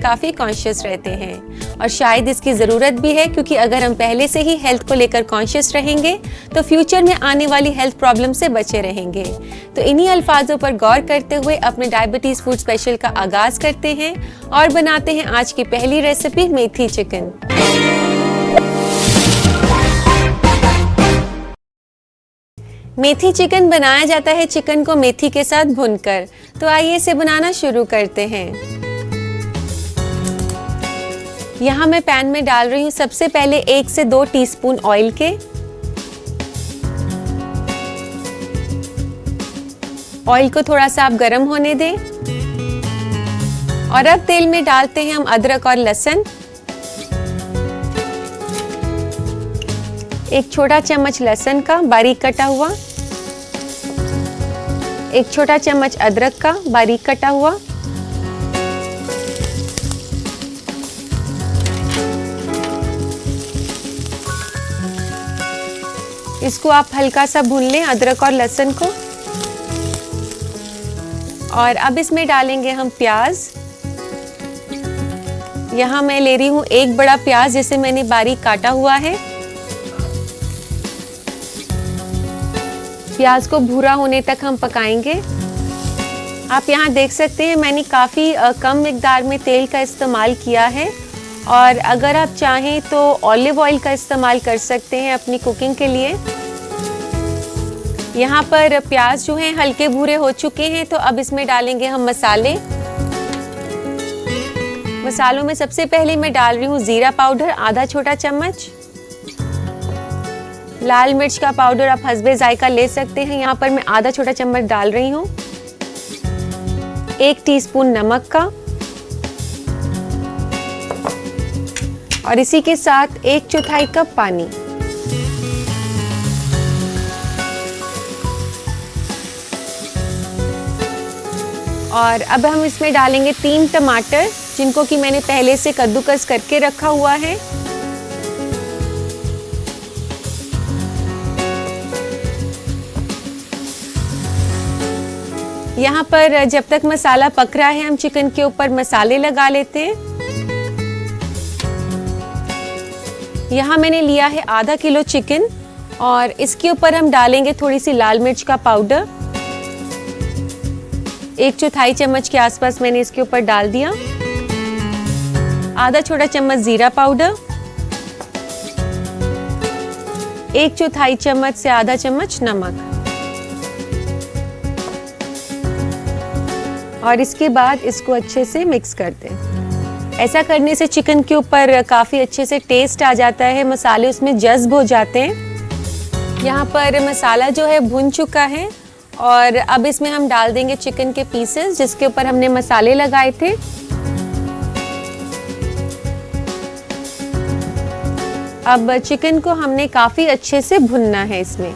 काफ़ी कॉन्शियस रहते हैं और शायद इसकी ज़रूरत भी है, क्योंकि अगर हम पहले से ही हेल्थ को लेकर कॉन्शियस रहेंगे तो फ्यूचर में आने वाली हेल्थ प्रॉब्लम से बचे रहेंगे। तो इन्हीं अल्फाजों पर गौर करते हुए अपने डायबिटीज़ फूड स्पेशल का आगाज़ करते हैं और बनाते हैं आज की पहली रेसिपी मेथी चिकन। मेथी चिकन बनाया जाता है चिकन को मेथी के साथ भूनकर। तो आइए इसे बनाना शुरू करते हैं। यहाँ मैं पैन में डाल रही हूँ सबसे पहले 1 से 2 टीस्पून ऑयल के। ऑयल को थोड़ा सा आप गर्म होने दें और अब तेल में डालते हैं हम अदरक और लहसुन। 1 छोटा चम्मच लहसुन का बारीक कटा हुआ, 1 छोटा चम्मच अदरक का बारीक कटा हुआ, इसको आप हल्का सा भून लें अदरक और लहसुन को। और अब इसमें डालेंगे हम प्याज। यहाँ मैं ले रही हूँ 1 बड़ा प्याज जिसे मैंने बारीक काटा हुआ है। प्याज को भूरा होने तक हम पकाएंगे। आप यहाँ देख सकते हैं मैंने काफ़ी कम मिकदार में तेल का इस्तेमाल किया है और अगर आप चाहें तो ऑलिव ऑयल का इस्तेमाल कर सकते हैं अपनी कुकिंग के लिए। यहाँ पर प्याज जो हैं हल्के भूरे हो चुके हैं, तो अब इसमें डालेंगे हम मसाले। मसालों में सबसे पहले मैं डाल रही हूँ जीरा पाउडर आधा छोटा चम्मच। लाल मिर्च का पाउडर आप हस्बे जायका ले सकते हैं, यहाँ पर मैं आधा छोटा चम्मच डाल रही हूँ। 1 टीस्पून नमक का और इसी के साथ 1/4 कप पानी। और अब हम इसमें डालेंगे 3 टमाटर जिनको कि मैंने पहले से कद्दूकस करके रखा हुआ है। यहाँ पर जब तक मसाला पक रहा है हम चिकन के ऊपर मसाले लगा लेते हैं। यहाँ मैंने लिया है आधा किलो चिकन और इसके ऊपर हम डालेंगे थोड़ी सी लाल मिर्च का पाउडर। 1/4 चम्मच के आसपास मैंने इसके ऊपर डाल दिया। आधा छोटा चम्मच जीरा पाउडर, 1/4 चम्मच से आधा चम्मच नमक और इसके बाद इसको अच्छे से मिक्स कर दें। ऐसा करने से चिकन के ऊपर काफ़ी अच्छे से टेस्ट आ जाता है, मसाले उसमें जज्ब हो जाते हैं। यहाँ पर मसाला जो है भुन चुका है और अब इसमें हम डाल देंगे चिकन के पीसेस जिसके ऊपर हमने मसाले लगाए थे। अब चिकन को हमने काफ़ी अच्छे से भुनना है इसमें।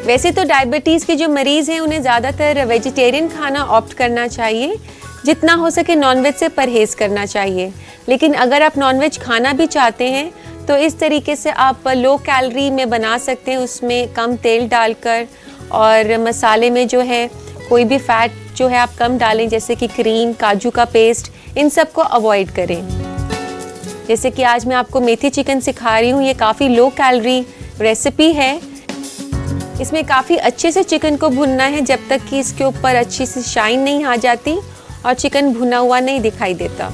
वैसे तो डायबिटीज़ के जो मरीज़ हैं उन्हें ज़्यादातर वेजिटेरियन खाना ऑप्ट करना चाहिए, जितना हो सके नॉनवेज से परहेज़ करना चाहिए। लेकिन अगर आप नॉनवेज खाना भी चाहते हैं तो इस तरीके से आप लो कैलोरी में बना सकते हैं, उसमें कम तेल डालकर और मसाले में जो है कोई भी फ़ैट जो है आप कम डालें, जैसे कि क्रीम, काजू का पेस्ट, इन सब को अवॉइड करें। जैसे कि आज मैं आपको मेथी चिकन सिखा रही हूँ, ये काफ़ी लो कैलोरी रेसिपी है। इसमें काफ़ी अच्छे से चिकन को भुनना है जब तक कि इसके ऊपर अच्छी सी शाइन नहीं आ जाती और चिकन भुना हुआ नहीं दिखाई देता।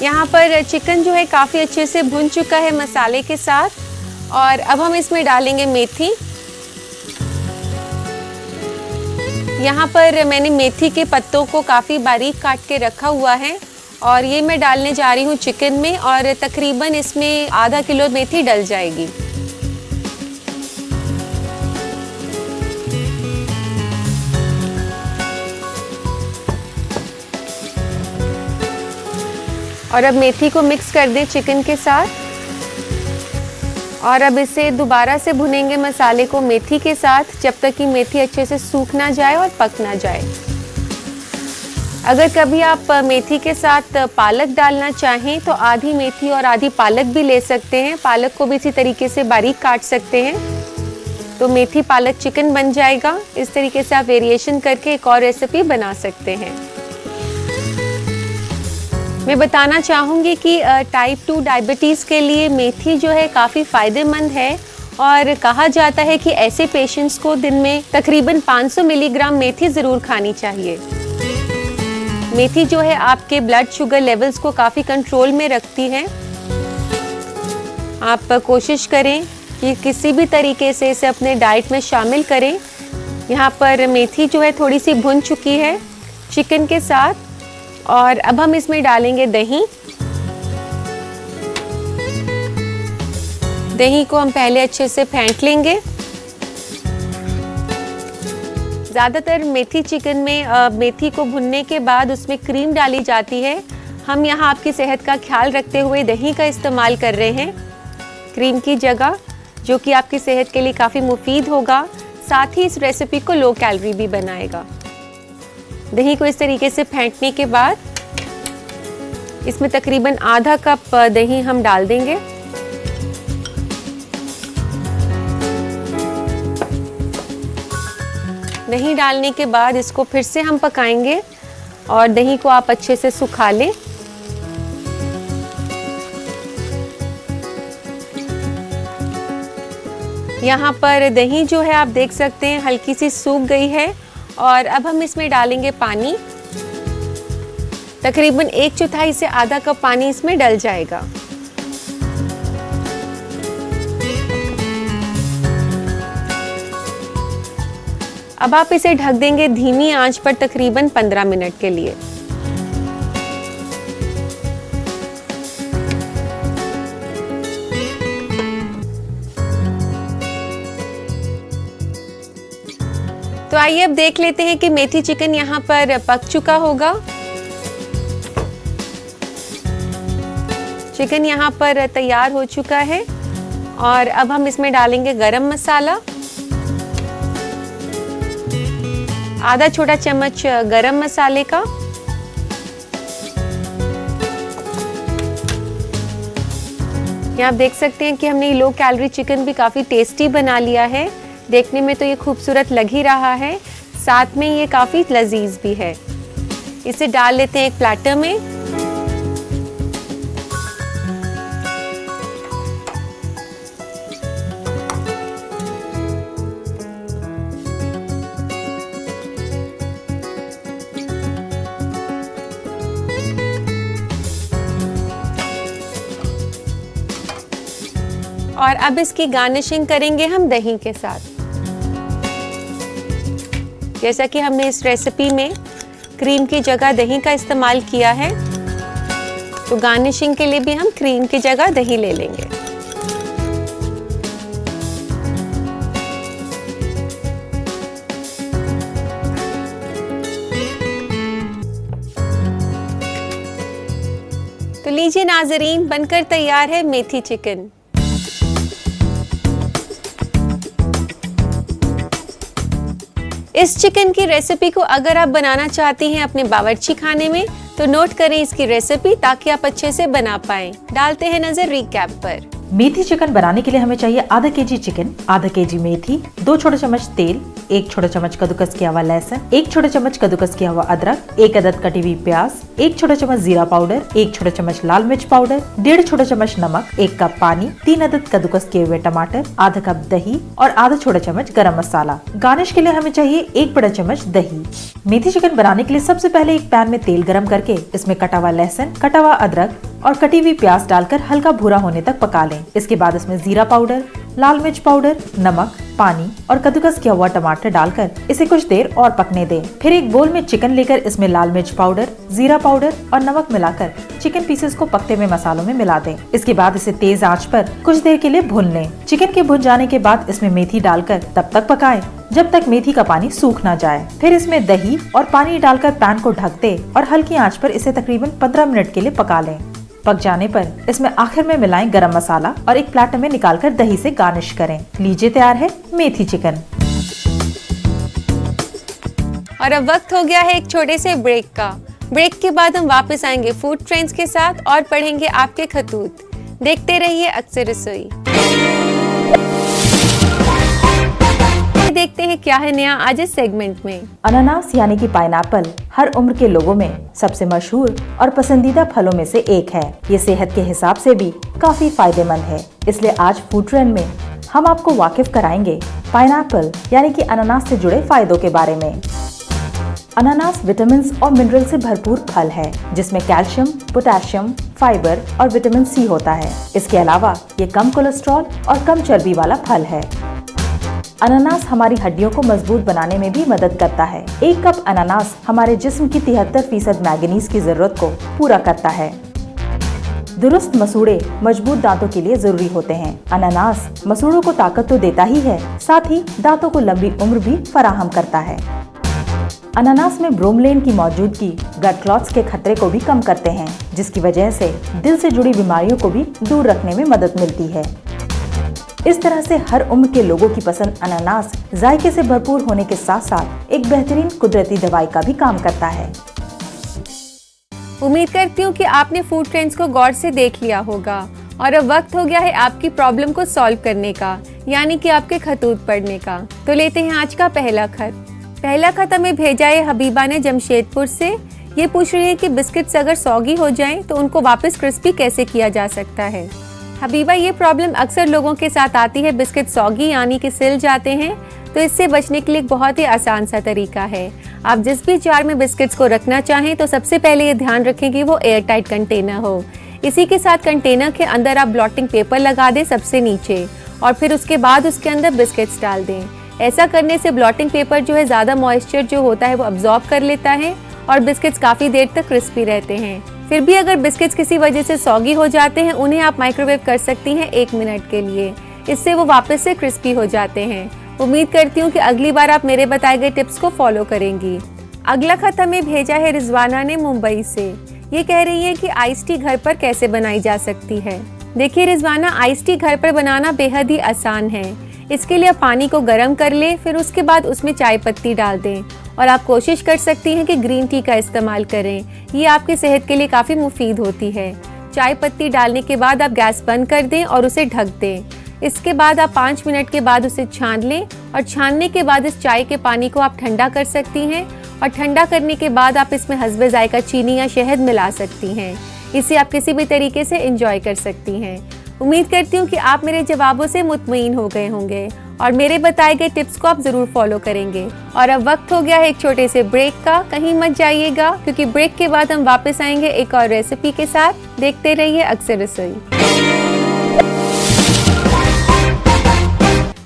यहाँ पर चिकन जो है काफ़ी अच्छे से भुन चुका है मसाले के साथ और अब हम इसमें डालेंगे मेथी। यहाँ पर मैंने मेथी के पत्तों को काफ़ी बारीक काट के रखा हुआ है और ये मैं डालने जा रही हूँ चिकन में और तकरीबन इसमें आधा किलो मेथी डल जाएगी। और अब मेथी को मिक्स कर दें चिकन के साथ और अब इसे दोबारा से भुनेंगे मसाले को मेथी के साथ जब तक कि मेथी अच्छे से सूख ना जाए और पक ना जाए। अगर कभी आप मेथी के साथ पालक डालना चाहें तो आधी मेथी और आधी पालक भी ले सकते हैं। पालक को भी इसी तरीके से बारीक काट सकते हैं। तो मेथी पालक चिकन बन जाएगा। इस तरीके से आप वेरिएशन करके एक और रेसिपी बना सकते हैं। मैं बताना चाहूँगी कि टाइप 2 डायबिटीज़ के लिए मेथी जो है काफ़ी फ़ायदेमंद है और कहा जाता है कि ऐसे पेशेंट्स को दिन में तकरीबन 500 मिलीग्राम मेथी ज़रूर खानी चाहिए। मेथी जो है आपके ब्लड शुगर लेवल्स को काफ़ी कंट्रोल में रखती है। आप कोशिश करें कि किसी भी तरीके से इसे अपने डाइट में शामिल करें। यहाँ पर मेथी जो है थोड़ी सी भुन चुकी है चिकन के साथ और अब हम इसमें डालेंगे दही। दही को हम पहले अच्छे से फेंट लेंगे। ज़्यादातर मेथी चिकन में मेथी को भुनने के बाद उसमें क्रीम डाली जाती है। हम यहाँ आपकी सेहत का ख्याल रखते हुए दही का इस्तेमाल कर रहे हैं क्रीम की जगह, जो कि आपकी सेहत के लिए काफ़ी मुफीद होगा। साथ ही इस रेसिपी को लो कैलोरी भी बनाएगा। दही को इस तरीके से फेंटने के बाद इसमें तकरीबन आधा कप दही हम डाल देंगे। दही डालने के बाद इसको फिर से हम पकाएंगे और दही को आप अच्छे से सुखा लें। यहाँ पर दही जो है आप देख सकते हैं हल्की सी सूख गई है और अब हम इसमें डालेंगे पानी। तकरीबन 1/4 से आधा कप पानी इसमें डल जाएगा। अब आप इसे ढक देंगे धीमी आंच पर तकरीबन 15 मिनट के लिए। तो आइए अब देख लेते हैं कि मेथी चिकन यहाँ पर पक चुका होगा। चिकन यहाँ पर तैयार हो चुका है और अब हम इसमें डालेंगे गरम मसाला, आधा छोटा चम्मच गरम मसाले का, यहाँ आप देख सकते हैं कि हमने लो कैलोरी चिकन भी काफ़ी टेस्टी बना लिया है। देखने में तो ये खूबसूरत लग ही रहा है, साथ में ये काफ़ी लजीज भी है। इसे डाल लेते हैं एक प्लेटर में। और अब इसकी गार्निशिंग करेंगे हम दही के साथ। जैसा कि हमने इस रेसिपी में क्रीम की जगह दही का इस्तेमाल किया है, तो गार्निशिंग के लिए भी हम क्रीम की जगह दही ले लेंगे। तो लीजिए नाजरीन, बनकर तैयार है मेथी चिकन। इस चिकन की रेसिपी को अगर आप बनाना चाहती हैं अपने बावर्ची खाने में, तो नोट करें इसकी रेसिपी ताकि आप अच्छे से बना पाएं। डालते हैं नजर रिकैप पर। मेथी चिकन बनाने के लिए हमें चाहिए आधा केजी चिकन, आधा केजी मेथी, 2 छोटे चम्मच तेल, 1 छोटा चम्मच कद्दूकस किया हुआ लहसुन, 1 छोटा चम्मच कद्दूकस किया हुआ अदरक, 1 अदद कटी हुई प्याज, 1 छोटा चम्मच जीरा पाउडर, 1 छोटा चम्मच लाल मिर्च पाउडर, 1.5 छोटा चम्मच नमक, 1 कप पानी, 3 अदद कद्दूकस किए हुए टमाटर, आधा कप दही और आधा छोटा चम्मच गरम मसाला। गार्निश के लिए हमें चाहिए 1 बड़ा चम्मच दही। मेथी चिकन बनाने के लिए सबसे पहले एक पैन में तेल गरम करके इसमें कटा हुआ लहसुन, कटा हुआ अदरक और कटी हुई प्याज डालकर हल्का भूरा होने तक पका लें। इसके बाद इसमें जीरा पाउडर, लाल मिर्च पाउडर, नमक, पानी और कद्दूकस किया हुआ टमाटर डालकर इसे कुछ देर और पकने दें। फिर एक बोल में चिकन लेकर इसमें लाल मिर्च पाउडर, जीरा पाउडर और नमक मिलाकर चिकन पीसेस को पकते हुए मसालों में मिला दें। इसके बाद इसे तेज आंच पर कुछ देर के लिए भून लें। चिकन के भुन जाने के बाद इसमें मेथी डालकर तब तक पकाएं जब तक मेथी का पानी सूख ना जाए। फिर इसमें दही और पानी डालकर पैन को ढक दे और हल्की आंच पर इसे तकरीबन 15 मिनट के लिए पका लें। पक जाने पर इसमें आखिर में मिलाएं गरम मसाला और एक प्लेट में निकालकर दही से गार्निश करें। लीजिए तैयार है मेथी चिकन। और अब वक्त हो गया है एक छोटे से ब्रेक का। ब्रेक के बाद हम वापस आएंगे फूड ट्रेंड्स के साथ और पढ़ेंगे आपके खतूत। देखते रहिए अक्सर रसोई। देखते हैं क्या है नया आज इस सेगमेंट में। अनानास यानी कि पाइनएप्पल हर उम्र के लोगों में सबसे मशहूर और पसंदीदा फलों में से एक है। ये सेहत के हिसाब से भी काफी फायदेमंद है। इसलिए आज फूड ट्रेंड में हम आपको वाकिफ कराएंगे पाइनएप्पल यानी कि अनानास से जुड़े फायदों के बारे में। अनानास विटामिन और मिनरल से भरपूर फल है, जिसमें कैल्शियम, पोटेशियम, फाइबर और विटामिन सी होता है। इसके अलावा ये कम कोलेस्ट्रॉल और कम चर्बी वाला फल है। अनानास हमारी हड्डियों को मजबूत बनाने में भी मदद करता है। एक कप अनानास हमारे जिस्म की 73% मैंगनीज की जरूरत को पूरा करता है। दुरुस्त मसूड़े मजबूत दांतों के लिए जरूरी होते हैं। अनानास मसूड़ों को ताकत तो देता ही है, साथ ही दांतों को लंबी उम्र भी फराहम करता है। अनानास में ब्रोमलेन की मौजूदगी ब्लड क्लॉट्स के खतरे को भी कम करते हैं, जिसकी वजह से दिल से जुड़ी बीमारियों को भी दूर रखने में मदद मिलती है। इस तरह से हर उम्र के लोगों की पसंद अनानास जायके से भरपूर होने के साथ साथ एक बेहतरीन कुदरती दवाई का भी काम करता है। उम्मीद करती हूँ कि आपने फूड ट्रेंड्स को गौर से देख लिया होगा और अब वक्त हो गया है आपकी प्रॉब्लम को सॉल्व करने का, यानी कि आपके खतूत पढ़ने का। तो लेते हैं आज का पहला खत। पहला खत हमें भेजा है हबीबा ने जमशेदपुर से। ये पूछ रही है कि बिस्किट्स अगर सौगी हो जाएं तो उनको वापस क्रिस्पी कैसे किया जा सकता है। हबीबा, ये प्रॉब्लम अक्सर लोगों के साथ आती है। बिस्किट सौगी यानी कि सिल जाते हैं, तो इससे बचने के लिए एक बहुत ही आसान सा तरीका है। आप जिस भी जार में बिस्किट्स को रखना चाहें तो सबसे पहले ये ध्यान रखें कि वो एयर टाइट कंटेनर हो। इसी के साथ कंटेनर के अंदर आप ब्लॉटिंग पेपर लगा दें सबसे नीचे, और फिर उसके बाद उसके अंदर बिस्किट्स डाल दें। ऐसा करने से ब्लॉटिंग पेपर जो है ज़्यादा मॉइस्चर जो होता है वो अब्जॉर्ब कर लेता है और बिस्किट्स काफ़ी देर तक क्रिस्पी रहते हैं। फिर भी अगर बिस्किट्स किसी वजह से सौगी हो जाते हैं, उन्हें आप माइक्रोवेव कर सकती हैं 1 मिनट के लिए। इससे वो वापस से क्रिस्पी हो जाते हैं। उम्मीद करती हूँ कि अगली बार आप मेरे बताए गए टिप्स को फॉलो करेंगी। अगला खत हमें भेजा है रिजवाना ने मुंबई से। ये कह रही है कि आइस टी घर पर कैसे बनाई जा सकती है। देखिए रिजवाना, आइस टी घर पर बनाना बेहद ही आसान है। इसके लिए आप पानी को गर्म कर लें, फिर उसके बाद उसमें चाय पत्ती डाल दें और आप कोशिश कर सकती हैं कि ग्रीन टी का इस्तेमाल करें। ये आपकी सेहत के लिए काफ़ी मुफीद होती है। चाय पत्ती डालने के बाद आप गैस बंद कर दें और उसे ढक दें। इसके बाद आप 5 मिनट के बाद उसे छान लें और छानने के बाद इस चाय के पानी को आप ठंडा कर सकती हैं और ठंडा करने के बाद आप इसमें हस्बे जायका चीनी या शहद मिला सकती हैं। इसे आप किसी भी तरीके से एंजॉय कर सकती हैं। उम्मीद करती हूँ कि आप मेरे जवाबों से मुतमईन हो गए होंगे और मेरे बताए गए टिप्स को आप जरूर फॉलो करेंगे। और अब वक्त हो गया है एक छोटे से ब्रेक का। कहीं मत जाइएगा, क्योंकि ब्रेक के बाद हम वापस आएंगे एक और रेसिपी के साथ। देखते रहिए अक्सर रसोई।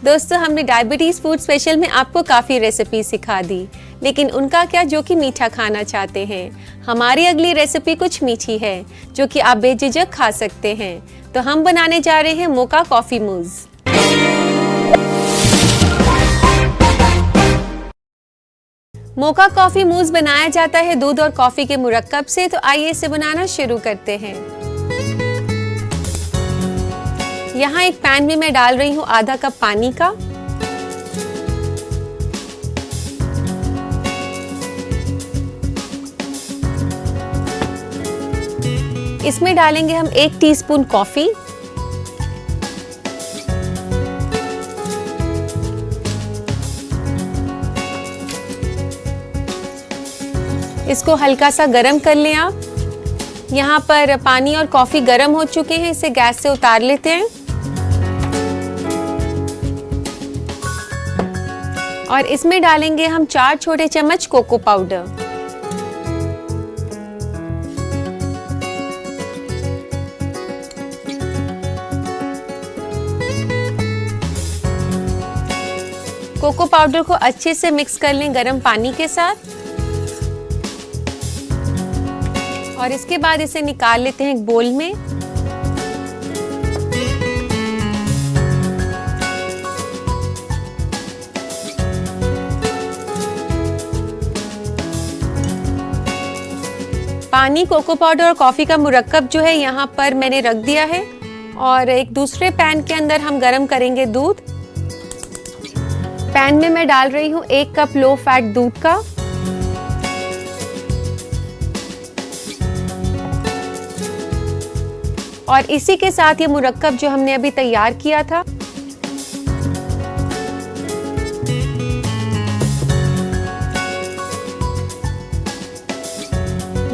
दोस्तों, हमने डायबिटीज फूड स्पेशल में आपको काफ़ी रेसिपी सिखा दी, लेकिन उनका क्या जो कि मीठा खाना चाहते हैं। हमारी अगली रेसिपी कुछ मीठी है जो कि आप बेझिझक खा सकते हैं। तो हम बनाने जा रहे हैं मोका कॉफ़ी मूज़। मोका कॉफ़ी मूज़ बनाया जाता है दूध और कॉफ़ी के मुरक्कब से। तो आइए इसे बनाना शुरू करते हैं। यहाँ एक पैन में मैं डाल रही हूँ आधा कप पानी का। इसमें डालेंगे हम 1 टीस्पून कॉफी, इसको हल्का सा गरम कर लें आप। यहाँ पर पानी और कॉफी गरम हो चुके हैं, इसे गैस से उतार लेते हैं। और इसमें डालेंगे हम 4 छोटे चम्मच कोको पाउडर। कोको पाउडर को अच्छे से मिक्स कर लें गर्म पानी के साथ और इसके बाद इसे निकाल लेते हैं एक बोल में। पानी, कोको पाउडर और कॉफ़ी का मुरक्कब जो है यहाँ पर मैंने रख दिया है और एक दूसरे पैन के अंदर हम गरम करेंगे दूध। पैन में मैं डाल रही हूँ 1 कप लो फैट दूध का। और इसी के साथ ये मुरक्कब जो हमने अभी तैयार किया था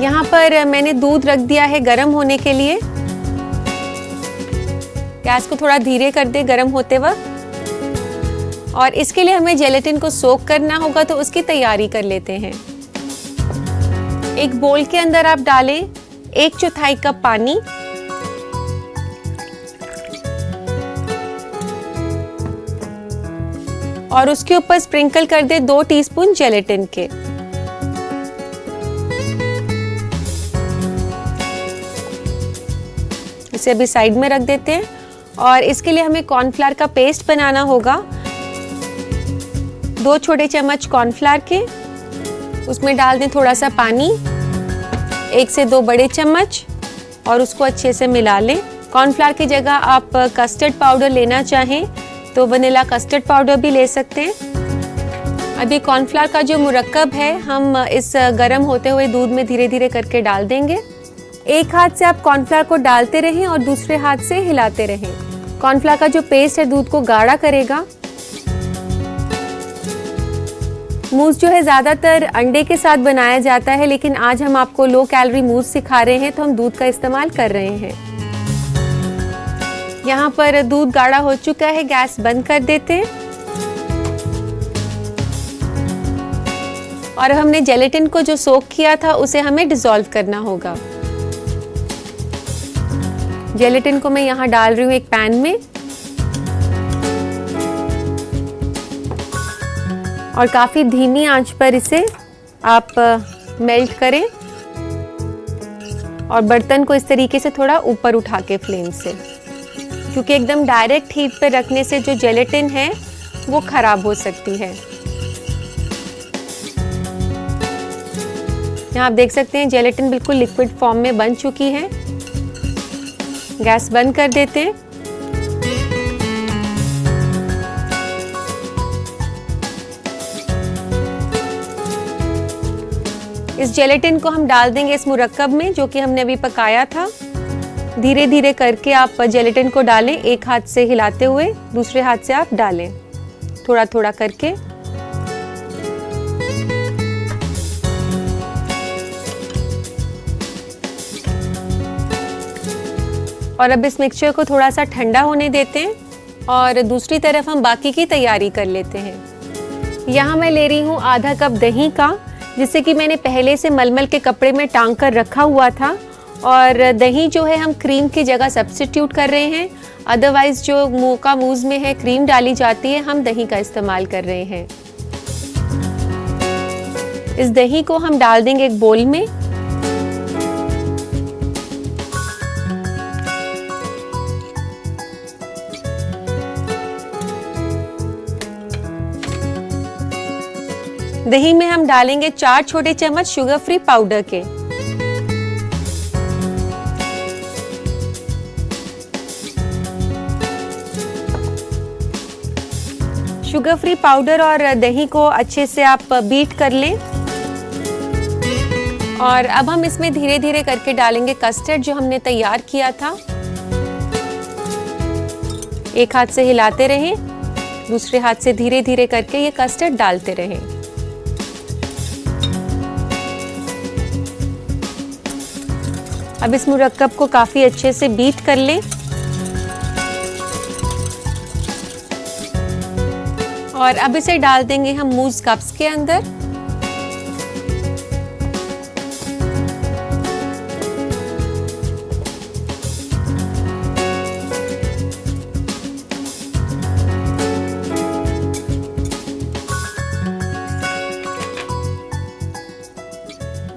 यहाँ पर मैंने दूध रख दिया है गरम होने के लिए। गैस को थोड़ा धीरे कर दे गरम होते वक्त। और इसके लिए हमें जेलेटिन को सोक करना होगा, तो उसकी तैयारी कर लेते हैं। एक बोल के अंदर आप डालें 1/4 कप पानी, और उसके ऊपर स्प्रिंकल कर दे 2 टीस्पून जेलेटिन के। इसे अभी साइड में रख देते हैं। और इसके लिए हमें कॉर्नफ्लावर का पेस्ट बनाना होगा। 2 छोटे चम्मच कॉर्नफ्लावर के, उसमें डाल दें थोड़ा सा पानी, 1 से 2 बड़े चम्मच, और उसको अच्छे से मिला लें। कॉर्नफ्लावर की जगह आप कस्टर्ड पाउडर लेना चाहें तो वनीला कस्टर्ड पाउडर भी ले सकते हैं। अभी कॉर्नफ्लावर का जो मुरक्कब है हम इस गर्म होते हुए दूध में धीरे धीरे करके डाल देंगे। एक हाथ से आप कॉर्नफ्लावर को डालते रहें और दूसरे हाथ से हिलाते रहें। कॉर्नफ्लावर का जो पेस्ट है दूध को गाढ़ा करेगा। मूस जो है ज़्यादातर अंडे के साथ बनाया जाता है, लेकिन आज हम आपको लो कैलोरी मूस सिखा रहे हैं, तो हम दूध का इस्तेमाल कर रहे हैं। यहाँ पर दूध गाढ़ा हो चुका है, गैस बंद कर देते हैं। और हमने जेलेटिन को जो सोक किया था उसे हमें डिसॉल्व करना होगा। जेलेटिन को मैं यहाँ डाल रही हूँ एक पैन में, और काफी धीमी आंच पर इसे आप मेल्ट करें, और बर्तन को इस तरीके से थोड़ा ऊपर उठा के फ्लेम से, क्योंकि एकदम डायरेक्ट हीट पे रखने से जो जेलेटिन है वो खराब हो सकती है। यहाँ आप देख सकते हैं जेलेटिन बिल्कुल लिक्विड फॉर्म में बन चुकी है। गैस बंद कर देते हैं। इस जेलेटिन को हम डाल देंगे इस मुरक्कब में जो कि हमने अभी पकाया था। धीरे धीरे करके आप जेलेटिन को डालें, एक हाथ से हिलाते हुए, दूसरे हाथ से आप डालें थोड़ा थोड़ा करके। और अब इस मिक्सचर को थोड़ा सा ठंडा होने देते हैं, और दूसरी तरफ हम बाकी की तैयारी कर लेते हैं। यहाँ मैं ले रही हूँ आधा कप दही का, जिसे कि मैंने पहले से मलमल के कपड़े में टांग कर रखा हुआ था। और दही जो है हम क्रीम की जगह सब्स्टिट्यूट कर रहे हैं, अदरवाइज जो मोका मूज में है क्रीम डाली जाती है, हम दही का इस्तेमाल कर रहे हैं। इस दही को हम डाल देंगे एक बोल में। दही में हम डालेंगे 4 छोटे चम्मच शुगर फ्री पाउडर के। शुगर फ्री पाउडर और दही को अच्छे से आप बीट कर लें। और अब हम इसमें धीरे धीरे करके डालेंगे कस्टर्ड जो हमने तैयार किया था। एक हाथ से हिलाते रहें, दूसरे हाथ से धीरे धीरे करके ये कस्टर्ड डालते रहें। अब इस मुरक्कब को काफी अच्छे से बीट कर लें। और अब इसे डाल देंगे हम मूज कप्स के अंदर।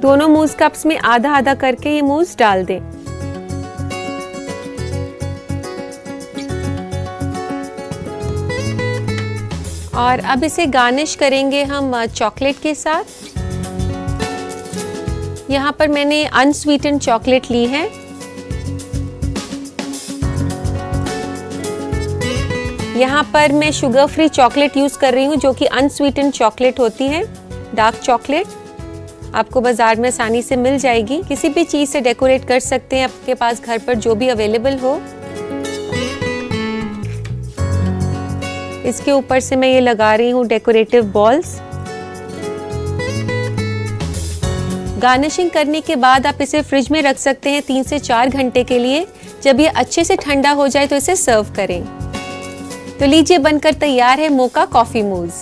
दोनों मूज कप्स में आधा आधा करके ये मूज डाल दें। और अब इसे गार्निश करेंगे हम चॉकलेट के साथ। यहाँ पर मैंने अनस्वीटेंड चॉकलेट ली है। यहाँ पर मैं शुगर फ्री चॉकलेट यूज कर रही हूँ जो कि अनस्वीटेंड चॉकलेट होती है, डार्क चॉकलेट। आपको बाजार में आसानी से मिल जाएगी। किसी भी चीज से डेकोरेट कर सकते हैं, आपके पास घर पर जो भी अवेलेबल हो। इसके ऊपर से मैं ये लगा रही हूँ डेकोरेटिव बॉल्स। गार्निशिंग करने के बाद आप इसे फ्रिज में रख सकते हैं 3 से 4 घंटे के लिए। जब ये अच्छे से ठंडा हो जाए तो इसे सर्व करें। तो लीजिए, बनकर तैयार है मोका कॉफी मूज।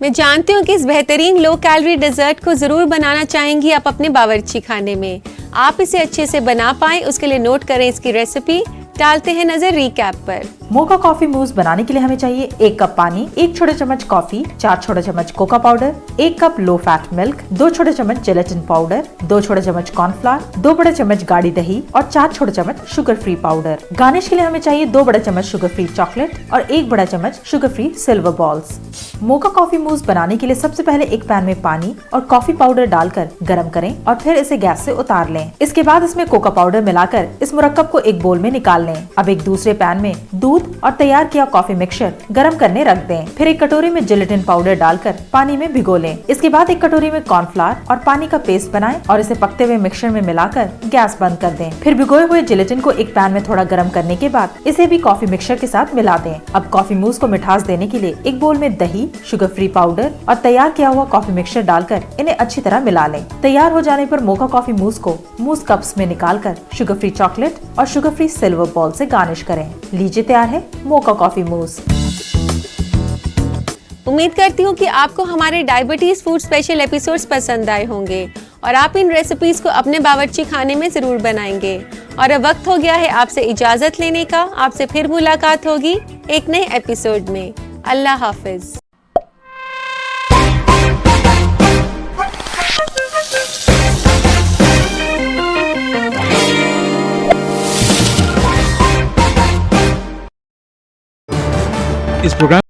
मैं जानती हूँ कि इस बेहतरीन लो कैलोरी डेजर्ट को जरूर बनाना चाहेंगी आप अपने बावर्ची खाने में। आप इसे अच्छे से बना पाएं, उसके लिए नोट करें इसकी रेसिपी। डालते हैं नजर रिकैप पर। मोका कॉफी मूस बनाने के लिए हमें चाहिए 1 कप पानी, 1 छोटा चम्मच कॉफी, 4 छोटा चम्मच Coca powder, 1 cup low fat milk, 2 छोटे चम्मच जेलेटिन पाउडर, 2 छोटे चम्मच कॉर्नफ्लावर, 2 बड़े चम्मच गाढ़ी दही और 4 छोटे चम्मच शुगर फ्री पाउडर। गार्निश के लिए हमें चाहिए 2 बड़े चम्मच शुगर फ्री चॉकलेट और 1 बड़ा चम्मच sugar free silver balls. Mocha coffee mousse बनाने के लिए सबसे पहले एक पैन में पानी और कॉफी पाउडर डालकर गरम करें और फिर इसे गैस से उतार लें। इसके बाद इसमें कोका पाउडर मिलाकर इस मुरक्कब को एक बोल में निकाल लें। अब एक दूसरे पैन में दूध और तैयार किया कॉफी मिक्सचर गरम करने रख दें। फिर एक कटोरी में जिलेटिन पाउडर डालकर पानी में भिगो लें। इसके बाद एक कटोरी में कॉर्नफ्लावर और पानी का पेस्ट बनाएं और इसे पकते हुए मिक्सचर में मिलाकर गैस बंद कर दें। फिर भिगोए हुए जिलेटिन को एक पैन में थोड़ा गर्म करने के बाद इसे भी कॉफी मिक्सचर के साथ मिला दें। अब कॉफी मूस को मिठास देने के लिए एक बोल में दही, शुगर फ्री पाउडर और तैयार किया हुआ कॉफी मिक्सचर डालकर इन्हें अच्छी तरह मिला लें। तैयार हो जाने पर मोका कॉफी मूस को मूस कप्स में निकालकर शुगर फ्री चॉकलेट और शुगर फ्री सिल्वर बॉल से गार्निश करें। लीजिए, तैयार है मोका कॉफी मूस। उम्मीद करती हूँ कि आपको हमारे डायबिटीज फूड स्पेशल एपिसोड्स पसंद आए होंगे और आप इन रेसिपीज को अपने बावर्ची खाने में जरूर बनाएंगे। और अब वक्त हो गया है आपसे इजाजत लेने का। आपसे फिर मुलाकात होगी एक नए एपिसोड में। अल्लाह हाफिज। इस प्रोग्राम